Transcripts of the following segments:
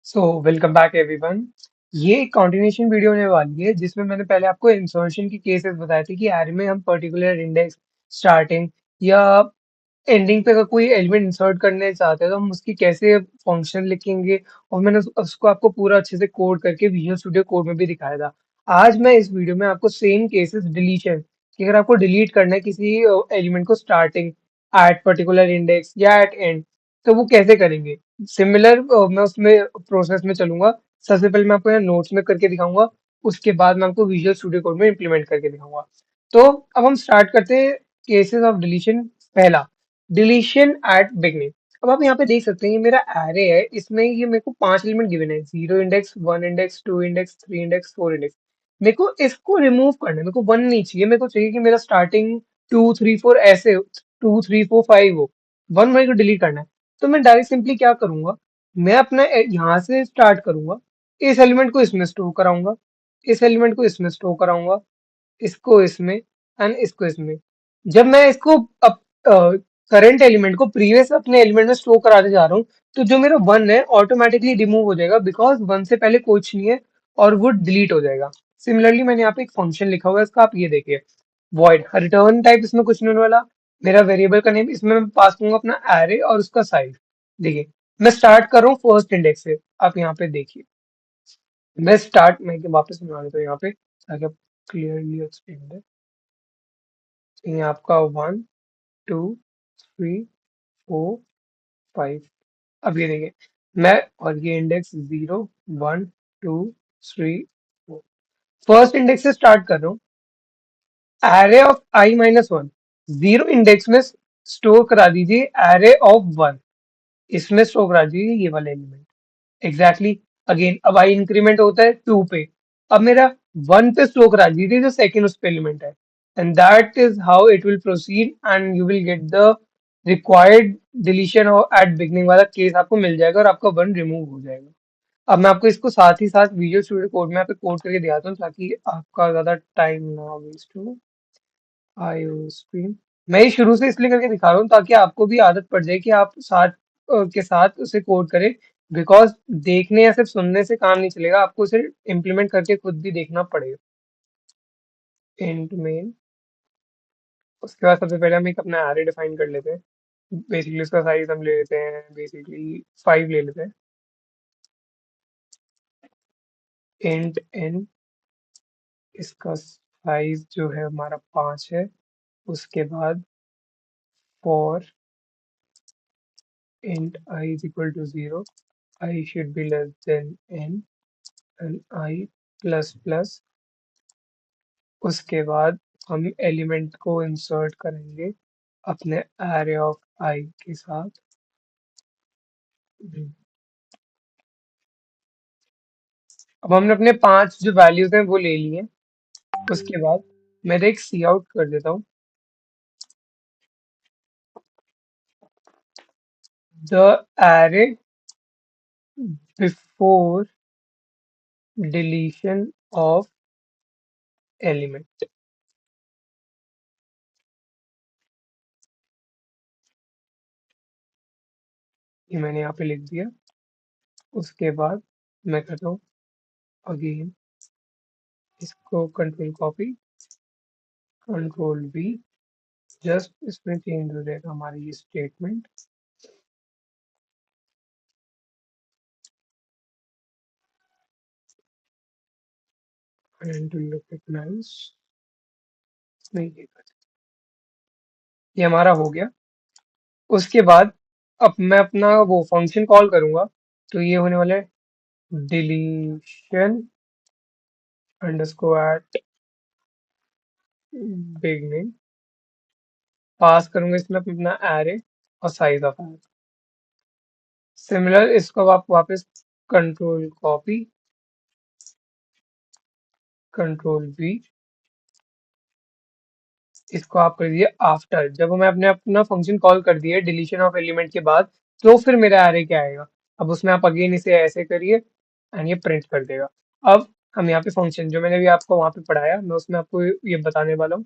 Welcome back everyone. ये एक continuation video होने वाली है जिसमें मैंने पहले आपको इंसर्शन की केसेस बताए थे कि एरे में हम पर्टिकुलर इंडेक्स स्टार्टिंग या एंडिंग पे अगर कोई एलिमेंट इंसर्ट करने चाहते हैं तो हम उसकी कैसे फंक्शन लिखेंगे। और मैंने उसको आपको पूरा अच्छे से कोड करके विजुअल स्टूडियो कोड में भी दिखाया था। आज मैं इस वीडियो में आपको सेम केसेस डिलीशन कि अगर आपको डिलीट करना है किसी एलिमेंट को स्टार्टिंग एट पर्टिकुलर इंडेक्स या एट एंड, तो वो कैसे करेंगे। सिमिलर मैं उसमें प्रोसेस में चलूंगा। सबसे पहले मैं आपको यहाँ नोट्स में करके दिखाऊंगा, उसके बाद मैं आपको विजुअल स्टूडियो कोड में इम्प्लीमेंट करके दिखाऊंगा। तो अब हम स्टार्ट करते हैं केसेस ऑफ डिलीशन। पहला, डिलीशन एट बिगनिंग। अब आप यहाँ पे देख सकते हैं ये मेरा एरे है, इसमें ये मेरे को 5 एलिमेंट गिवन है, 0 index, 1 index, 2 index, 3 index, 4 index. मेरे को इसको रिमूव करना है, मेरे को वन नहीं चाहिए, मेरे को चाहिए कि मेरा स्टार्टिंग 2 3 4 ऐसे 2 3 4 5 हो। वन मेरे को डिलीट करना है। तो मैं डायरेक्ट सिंपली क्या करूंगा, मैं अपना यहाँ से स्टार्ट करूंगा, इस एलिमेंट को इसमें स्टोर कराऊंगा, इस एलिमेंट को इसमें स्टोर कराऊंगा, इसको इसमें एंड इसको इसमें। जब मैं इसको अब करंट एलिमेंट को प्रीवियस अपने एलिमेंट में स्टोर कराते जा रहा हूँ, तो जो मेरा वन है ऑटोमेटिकली रिमूव हो जाएगा बिकॉज वन से पहले कुछ नहीं है और वो डिलीट हो जाएगा। सिमिलरली मैंने यहाँ पे एक फंक्शन लिखा हुआ है, इसका आप ये देखिए, वॉइड रिटर्न टाइप, इसमें कुछ नहीं होने वाला। मेरा वेरिएबल का नेम, इसमें मैं पास करूंगा अपना एरे और उसका साइज। देखिए, मैं स्टार्ट कर रहा हूँ फर्स्ट इंडेक्स से, आप यहाँ पे देखिए। मैं वापस बना लेता हूँ यहाँ पे ताकि आप क्लियरली एक्सप्लेन। ये आपका 1 2 3 4 5। अब ये देखिए, मैं और ये इंडेक्स 0 1 2 3 4, फर्स्ट इंडेक्स से स्टार्ट कर रहा हूँ। एरे ऑफ i-1, 0 इंडेक्स में स्टोर करा दीजिए एरे ऑफ 1, इसमें स्टोर करा दीजिए ये वाला एलिमेंट। एग्जैक्टली। अगेन अब आई इंक्रीमेंट होता है 2 पे, अब मेरा 1 पे स्टोर करा दीजिए जो सेकंड उस पे एलिमेंट है। And that is how it will proceed and you will get the required deletion और एट बिगनिंग वाला केस आपको मिल जाएगा और आपका वन रिमूव हो जाएगा। अब मैं आपको इसको साथ ही साथ विजुअल स्टूडियो कोड में यहाँ पे कोड करके दिखाता हूँ ताकि आपका ज्यादा टाइम ना वेस्ट हो। आईओ स्क्रीन, मैं ये शुरू से इसलिए करके दिखा रहा हूँ ताकि आपको भी आदत पड़ जाए कि आप साथ के साथ उसे कोड करें। बिकॉज देखने या सिर्फ सुनने से काम नहीं चलेगा, आपको उसे इम्प्लीमेंट करके खुद भी देखना पड़ेगा। इंट मेन, उसके बाद सबसे पहले हम एक अपना एरे डिफाइन कर लेते हैं। बेसिकली उसका साइज हम ले लेते हैं, बेसिकली 5 ले लेते हैं। इंट एन, इसका साइज जो है हमारा 5 है। उसके बाद for int I is equal to 0, I should be less than n and I plus plus। उसके बाद हम एलिमेंट को इंसर्ट करेंगे अपने एरे ऑफ I के साथ। अब हमने अपने 5 जो वैल्यूज हैं वो ले लिए। उसके बाद मैं एक सी आउट कर देता हूँ, the array before deletion of element. ये मैंने यहाँ पे लिख दिया। उसके बाद मैं करता हूँ अगेन, इसको control copy, control we, just इसमें चेंज हो जाएगा हमारी ये स्टेटमेंट। एंड टू रिकॉग्नाइज, नहीं ये हमारा हो गया। उसके बाद अब मैं अपना वो फंक्शन कॉल करूंगा, तो ये होने वाला है डिलीशन अंडरस्कोर एट बिगनिंग। पास करूंगा इसमें अपना एरे और साइज ऑफ एरे। सिमिलर इसको आप वापस कंट्रोल कॉपी, कंट्रोल वी, इसको आप कर दीजिए आफ्टर। जब मैं अपने अपना फंक्शन कॉल कर दिए डिलीशन ऑफ एलिमेंट के बाद, तो फिर मेरा एरे क्या आएगा। अब उसमें आप अगेन इसे ऐसे करिए एंड ये प्रिंट कर देगा। अब हम यहाँ पे फंक्शन जो मैंने भी आपको वहां पे पढ़ाया, मैं उसमें आपको ये बताने वाला हूँ,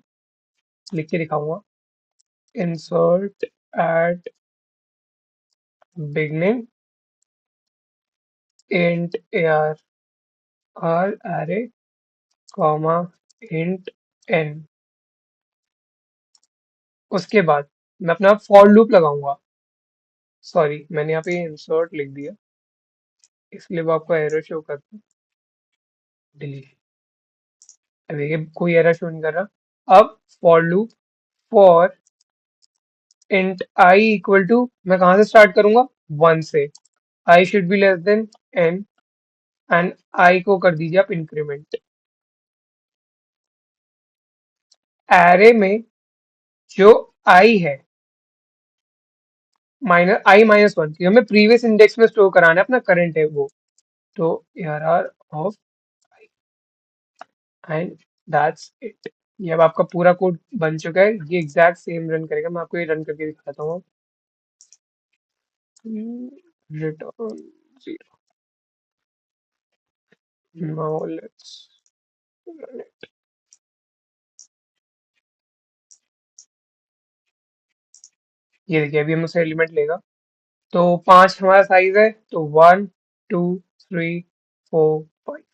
लिख के दिखाऊंगा। Insert at beginning int arr array comma int n. उसके बाद मैं अपना फॉर लूप लगाऊंगा। सॉरी, मैंने यहाँ पे इंसर्ट लिख दिया, इसलिए वो आपको एरर शो करता है। डिलीट। अब ये कोई एरर शो नहीं कर रहा। अब for loop for int i equal to, मैं कहाँ से स्टार्ट करूंगा? 1 से। I should be less than n, and i को कर दीजिए आप इंक्रीमेंट। एरे में जो आई है, माइनस आई माइनस वन, क्योंकि हमें प्रीवियस इंडेक्स में स्टोर कराना है, अपना करंट है वो। तो r off and that's it. ये अब आपका पूरा कोड बन चुका है, ये एग्जैक्ट सेम रन करेगा। मैं आपको ये रन करके दिखाता हूँ। Return zero. Now let's run it. ये देखिए, अभी हम उससे एलिमेंट लेगा। तो 5 हमारा साइज है, तो 1 2 3 4 5।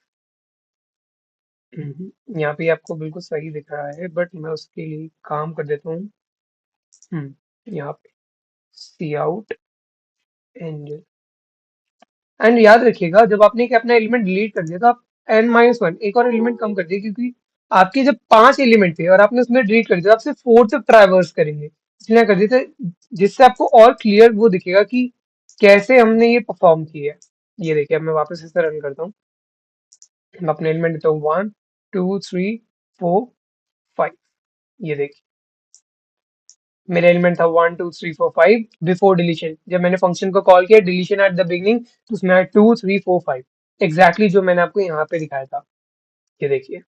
यहाँ पे आपको बिल्कुल सही दिख रहा है, बट मैं उसके लिए काम कर देता हूँ। यहाँ पे सी आउट एंजल। एंड याद रखिएगा, जब आपने एक अपना एलिमेंट डिलीट कर दिया तो आप एन माइनस वन एक और एलिमेंट कम कर दिए, क्योंकि आपके जब 5 एलिमेंट थे और आपने उसमें डिलीट कर दिया, तो आप सिर्फ फोर्थ ट्रैवर्स करेंगे, इसलिए कर दिए थे, जिससे आपको और क्लियर वो दिखेगा कि कैसे हमने ये परफॉर्म किया है। ये देखिए, अब मैं वापस इसे रन करता हूँ। मैं अपने एलिमेंट देता हूँ 1 2 3 4 5। ये देखिए, मेरा एलिमेंट था 1 2 3 4 5 बिफोर डिलीशन। जब मैंने फंक्शन को कॉल किया डिलीशन एट द बिगनिंग, तो उसमें आया 2 3 4 5, एग्जैक्टली जो मैंने आपको यहाँ पे दिखाया था। ये देखिए।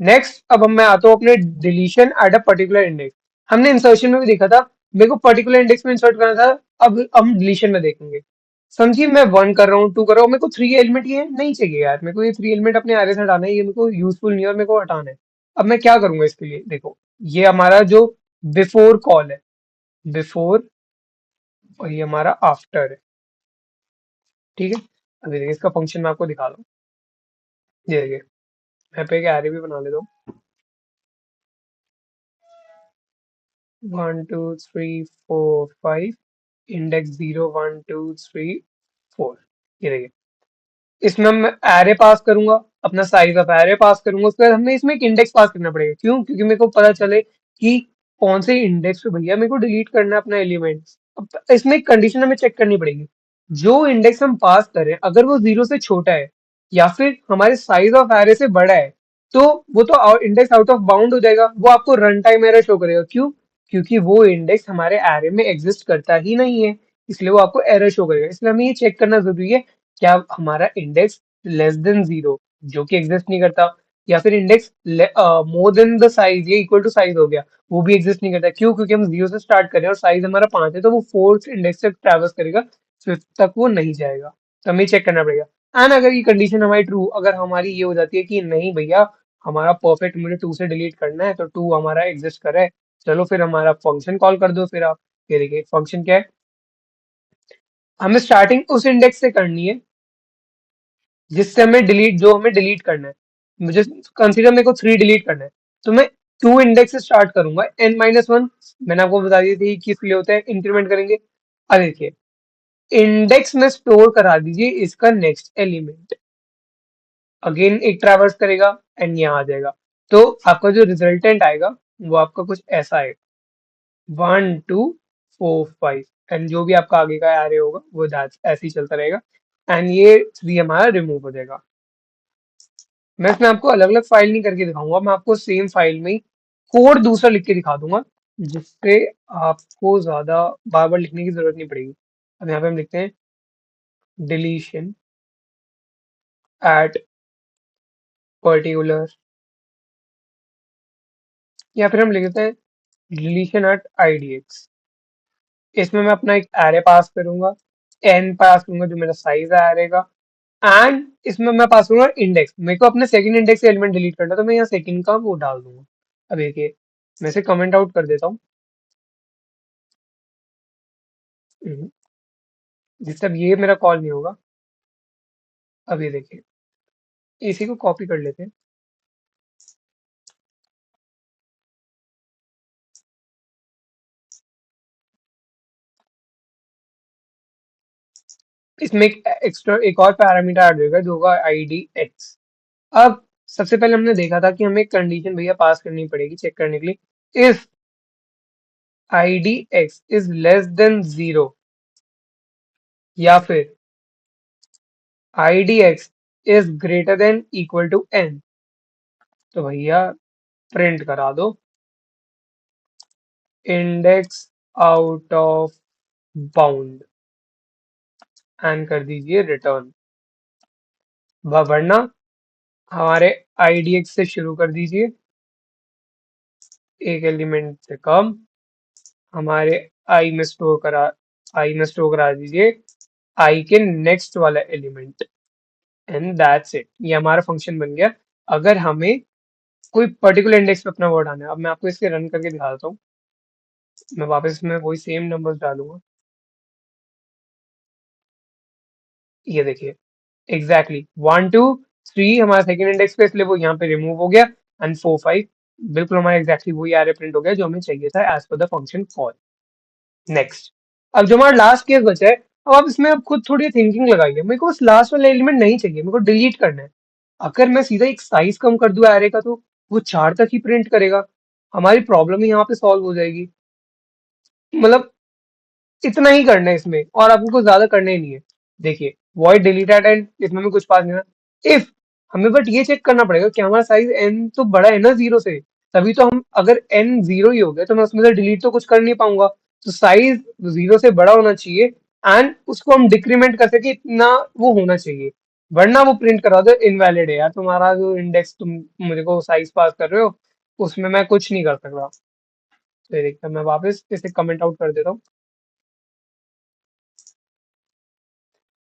नेक्स्ट, अब मैं आता हूँ अपने deletion at a particular index. हमने इंसर्शन में भी देखा था, मेरे को पर्टिकुलर इंडेक्स में इंसर्ट करना था। अब हम डिलीशन में देखेंगे। समझिए, मैं 1 कर रहा हूँ, 2 कर रहा हूँ, मेरे को 3 एलिमेंट ये नहीं चाहिए यार, मेरे को ये 3 एलिमेंट अपने एरे से हटाना है, ये मेरे को यूजफुल नहीं है और मेरे को हटाना है। अब मैं क्या करूंगा इसके लिए? देखो, ये हमारा जो बिफोर कॉल है, बिफोर, और ये हमारा आफ्टर है। ठीक है, अभी देखिए इसका फंक्शन मैं आपको दिखा दूँ। ये देखिए, मैं पे एक एरे भी बना लेता हूँ। 1 2 3 4 5, इंडेक्स 0 1 2 3 4। ये देखिए, इसमें मैं एरे पास करूंगा, अपना साइज ऑफ एरे पास करूंगा, उसके बाद हमें इसमें एक इंडेक्स पास करना पड़ेगा। क्यों? क्योंकि मेरे को पता चले कि कौन से इंडेक्स पे भैया मेरे को डिलीट करना है अपना एलिमेंट। अब इसमें एक कंडीशन हमें चेक करनी पड़ेगी। जो इंडेक्स हम पास करें, अगर वो 0 से छोटा है या फिर हमारे साइज ऑफ एरे से बड़ा है, तो वो तो इंडेक्स आउट ऑफ बाउंड हो जाएगा, वो आपको रन टाइम एरर शो करेगा। क्यों? क्योंकि वो इंडेक्स हमारे एरे में एग्जिस्ट करता ही नहीं है, इसलिए वो आपको एरर शो करेगा। इसलिए हमें ये चेक करना जरूरी है, क्या हमारा इंडेक्स लेस देन जीरो, जो कि एग्जिस्ट नहीं करता, या फिर index more than the size, ये इक्वल टू साइज हो गया, वो भी एग्जिस्ट नहीं करता। क्यों? क्योंकि हम 0 से स्टार्ट करें और साइज हमारा 5 है, तो वो फोर्थ इंडेक्स तक ट्रैवर्स करेगा, फिफ्थ तक वो नहीं जाएगा। तो हमें चेक करना पड़ेगा। एंड अगर ये कंडीशन हमारी ट्रू, अगर हमारी ये हो जाती है कि नहीं भैया, हमारा परफेक्ट, मुझे 2 से डिलीट करना है, तो 2 हमारा एग्जिस्ट करे, चलो फिर हमारा फंक्शन कॉल कर दो। फिर आप, ये देखिए फंक्शन क्या है, हमें स्टार्टिंग उस इंडेक्स से करनी है जिससे हमें डिलीट, जो हमें डिलीट करना है। मुझे कंसीडर, मेरे को 3 डिलीट करना है, तो मैं 2 इंडेक्स से स्टार्ट करूंगा, n माइनस वन। मैंने आपको बता दी थी किस लिए होता है, इंक्रीमेंट करेंगे। अब देखिए, इंडेक्स में स्टोर करा दीजिए इसका नेक्स्ट एलिमेंट, अगेन एक ट्रैवर्स करेगा एंड यहाँ आ जाएगा। तो आपका जो रिजल्टेंट आएगा वो आपका कुछ ऐसा आएगा, 1 2 4 5, एंड जो भी आपका आगे का एरे होगा वो ऐसे ही चलता रहेगा, एंड ये 3 हमारा रिमूव हो जाएगा। मैं इसमें आपको अलग अलग फाइल नहीं करके दिखाऊंगा, मैं आपको सेम फाइल में ही कोड दूसरा लिख के दिखा दूंगा, जिससे आपको ज्यादा बार बार लिखने की जरूरत नहीं पड़ेगी। अब यहाँ पे हम लिखते हैं डिलीशन एट पर्टिकुलर, या फिर हम लिख देते हैं डिलीशन एट आईडीएक्स। इसमें मैं अपना एक एरे पास करूंगा, एन पास करूंगा जो मेरा साइज है एरे का, एंड इसमें मैं पास करूंगा इंडेक्स। मेरे को अपने सेकंड इंडेक्स से एलिमेंट डिलीट करना है, तो मैं यहाँ सेकंड का वो डाल दूंगा। अब देखिए, मैं इसे कमेंट आउट कर देता हूँ, जिससे अब ये मेरा कॉल नहीं होगा। अब ये देखिए, इसी को कॉपी कर लेते हैं। इसमें एक एक्स्ट्रा एक और पैरामीटर ऐड होगा जो होगा आईडी एक्स। अब सबसे पहले हमने देखा था कि हमें एक कंडीशन भैया पास करनी पड़ेगी चेक करने के लिए। If ID x is less than 0 या फिर ID x is greater than equal to n, तो भैया प्रिंट करा दो index out of bound and कर दीजिए रिटर्न। वरना हमारे आईडीएक्स से शुरू कर दीजिए, एक एलिमेंट से कम, हमारे आई में स्टोर करा दीजिए आई के नेक्स्ट वाला एलिमेंट, एंड दैट्स इट। ये हमारा फंक्शन बन गया। अगर हमें कोई पर्टिकुलर इंडेक्स पे अपना वर्ड आना है, अब मैं आपको इसके रन करके दिखा देता हूँ। मैं वापस इसमें वही सेम नंबर्स डालूंगा। ये देखिए एग्जैक्टली 1 2 3 हमारा सेकंड इंडेक्स पे, इसलिए वो यहाँ पे रिमूव हो गया। एंड 4 5 बिल्कुल हमारा एग्जैक्टली वही एरे प्रिंट हो गया जो हमें चाहिए था as per the function call. Next, अब जो हमारा लास्ट केस बचा है, अब आप इसमें अब खुद थोड़ी थिंकिंग लगाइए। मेरे को उस लास्ट वाला एलिमेंट नहीं चाहिए, मेरे को डिलीट करना है। अगर मैं सीधा एक साइज कम कर दूं एरे का, तो वो 4 तक ही प्रिंट करेगा। हमारी प्रॉब्लम ही यहाँ पे सॉल्व हो जाएगी। मतलब इतना ही करना है इसमें, और आपको कुछ ज्यादा करना ही नहीं है। देखिए वॉइड डिलीटेड एंड इसमें भी कुछ पास नहीं है। इफ हमें बट ये चेक करना पड़ेगा कि हमारा साइज एन तो बड़ा है ना 0 से, तभी तो हम, अगर एन 0 ही हो गया तो मैं उसमें से डिलीट तो कुछ कर नहीं पाऊंगा। तो साइज 0 से बड़ा होना चाहिए एंड उसको हम डिक्रीमेंट कर सके इतना वो होना चाहिए, वरना वो प्रिंट करा दो इनवैलिड है। यार तुम्हारा जो इंडेक्स तुम मुझे को साइज पास कर रहे हो, उसमें मैं कुछ नहीं कर सकता। तो ये देखते हैं, मैं वापस इसे कमेंट आउट कर देता हूँ।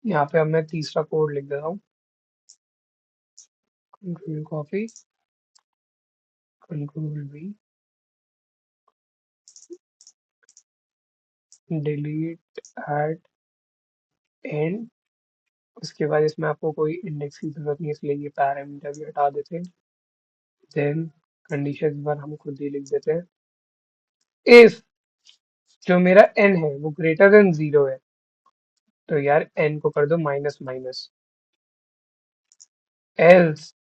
यहाँ पे अब मैं तीसरा कोड लिख देता हूँ। Control copy, control V, delete at end. उसके बाद इसमें आपको कोई इंडेक्स की जरूरत नहीं है, इसलिए ये पैरामीटर भी हटा देते हैं। देन कंडीशन पर हम खुद ही लिख देते हैं, इफ जो मेरा एन है वो ग्रेटर देन 0 है, तो यार एन को कर दो माइनस माइनस। एल्स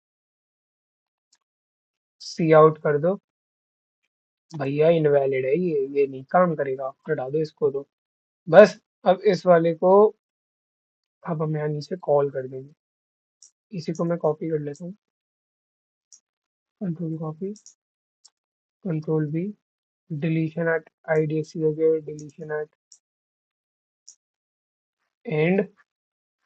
सी आउट कर दो, भैया इनवैलिड है, ये नहीं काम करेगा, हटा दो इसको। तो बस अब इस वाले को अब हम यहाँ नीचे कॉल कर देंगे। इसी को मैं कॉपी कर लेता हूँ, control copy, control V, deletion at IDX की जगह डिलीशन एट एंड।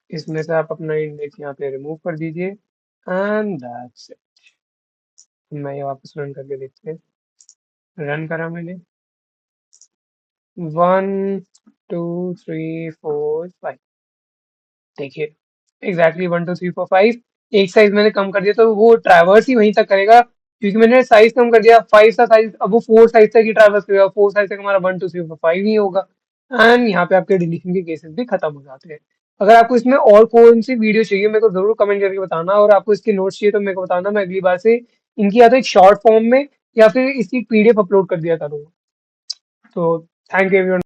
इसमें से आप अपना इंडेक्स यहाँ पे रिमूव कर दीजिए एंड दैट्स इट। मैं ये वापस रन करके देखते हैं। रन करा मैंने, 1 2 3 4 5, देखिए एग्जैक्टली 1 2 3 4 5। एक साइज मैंने कम कर दिया तो वो ट्रैवर्स ही वहीं तक करेगा, क्योंकि मैंने साइज कम कर दिया 5 का साइज, अब वो 4 साइज तक ही ट्रैवर्स करेगा। 4 साइज तक हमारा 1 2 3 4 5 ही होगा। एंड यहाँ पे आपके डिलीशन के केसेस भी खत्म हो जाते हैं। अगर आपको इसमें और कौन सी वीडियो चाहिए मेरे को जरूर कमेंट करके बताना, और आपको इसके नोट्स चाहिए तो मेरे को बताना, मैं अगली बार से इनकी या तो एक शॉर्ट फॉर्म में या फिर इसकी पीडीएफ अपलोड कर दिया करूंगा। तो थैंक यू एवरीवन।